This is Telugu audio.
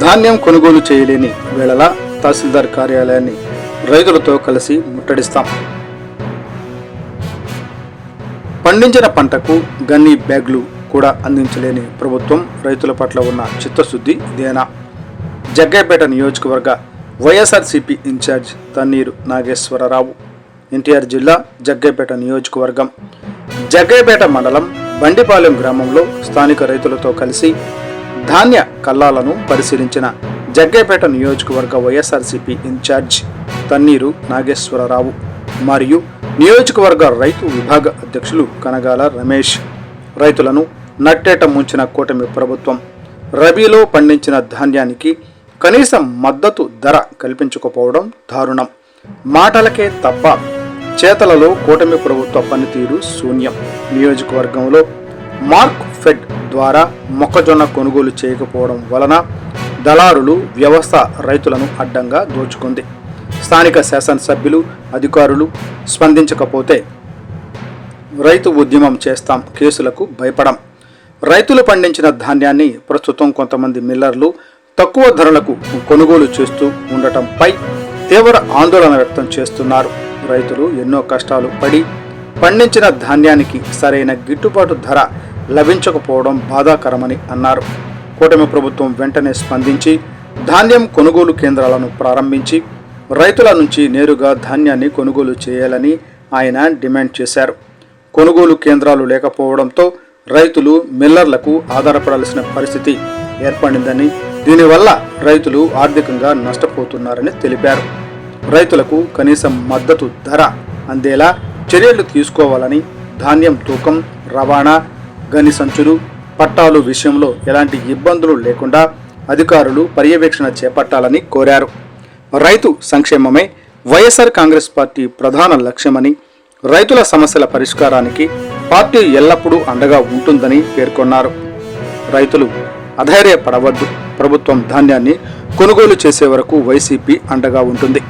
ధాన్యం కొనుగోలు చేయలేని వేళలా తహసీల్దార్ కార్యాలయాన్ని రైతులతో కలిసి ముట్టడిస్తాం. పండించిన పంటకు గన్ని బ్యాగులు కూడా అందించలేని ప్రభుత్వం రైతుల పట్ల ఉన్న చిత్తశుద్ధి ఇదేనా? జగ్గయ్యపేట నియోజకవర్గ వైఎస్ఆర్సీపీ ఇన్ఛార్జ్ తన్నీరు నాగేశ్వరరావు. ఎన్టీఆర్ జిల్లా జగ్గయ్యపేట నియోజకవర్గం జగ్గయ్యపేట మండలం బండిపాలెం గ్రామంలో స్థానిక రైతులతో కలిసి ధాన్య కల్లాలను పరిశీలించిన జగ్గయ్యపేట నియోజకవర్గ వైఎస్ఆర్సీపీ ఇన్ఛార్జ్ తన్నీరు నాగేశ్వరరావు మరియు నియోజకవర్గ రైతు విభాగ అధ్యక్షులు కనగాల రమేష్ రైతులను నట్టేట ముంచిన కూటమి ప్రభుత్వం రబీలో పండించిన ధాన్యానికి కనీస మద్దతు ధర కల్పించకపోవడం దారుణం. మాటలకే తప్ప చేతలలో కూటమి ప్రభుత్వ పనితీరు శూన్యం. నియోజకవర్గంలో మార్క్ ఫెడ్ ద్వారా మొక్కజొన్న కొనుగోలు చేయకపోవడం వలన దళారులు వ్యవస్థ రైతులను అడ్డంగా దోచుకుంది. స్థానిక శాసనసభ్యులు అధికారులు స్పందించకపోతే రైతు ఉద్యమం చేస్తాం, కేసులకు భయపడం. రైతులు పండించిన ధాన్యాన్ని ప్రస్తుతం కొంతమంది మిల్లర్లు తక్కువ ధరలకు కొనుగోలు చేస్తూ ఉండటంపై తీవ్ర ఆందోళన వ్యక్తం చేస్తున్నారు. రైతులు ఎన్నో కష్టాలు పడి పండించిన ధాన్యానికి సరైన గిట్టుబాటు ధర లభించకపోవడం బాధాకరమని అన్నారు. కూటమి ప్రభుత్వం వెంటనే స్పందించి ధాన్యం కొనుగోలు కేంద్రాలను ప్రారంభించి రైతుల నుంచి నేరుగా ధాన్యాన్ని కొనుగోలు చేయాలని ఆయన డిమాండ్ చేశారు. కొనుగోలు కేంద్రాలు లేకపోవడంతో రైతులు మిల్లర్లకు ఆధారపడాల్సిన పరిస్థితి ఏర్పడిందని, దీనివల్ల రైతులు ఆర్థికంగా నష్టపోతున్నారని తెలిపారు. రైతులకు కనీసం మద్దతు ధర అందేలా చర్యలు తీసుకోవాలని, ధాన్యం తూకం, రవాణా, గని సంచులు, పట్టాలు విషయంలో ఎలాంటి ఇబ్బందులు లేకుండా అధికారులు పర్యవేక్షణ చేపట్టాలని కోరారు. రైతు సంక్షేమమే వైఎస్ఆర్ కాంగ్రెస్ పార్టీ ప్రధాన లక్ష్యమని, రైతుల సమస్యల పరిష్కారానికి పార్టీ ఎల్లప్పుడూ అండగా ఉంటుందని పేర్కొన్నారు. రైతులు అధైర్యపడవద్దు, ప్రభుత్వం ధాన్యాన్ని కొనుగోలు చేసే వరకు వైసీపీ అండగా ఉంటుంది.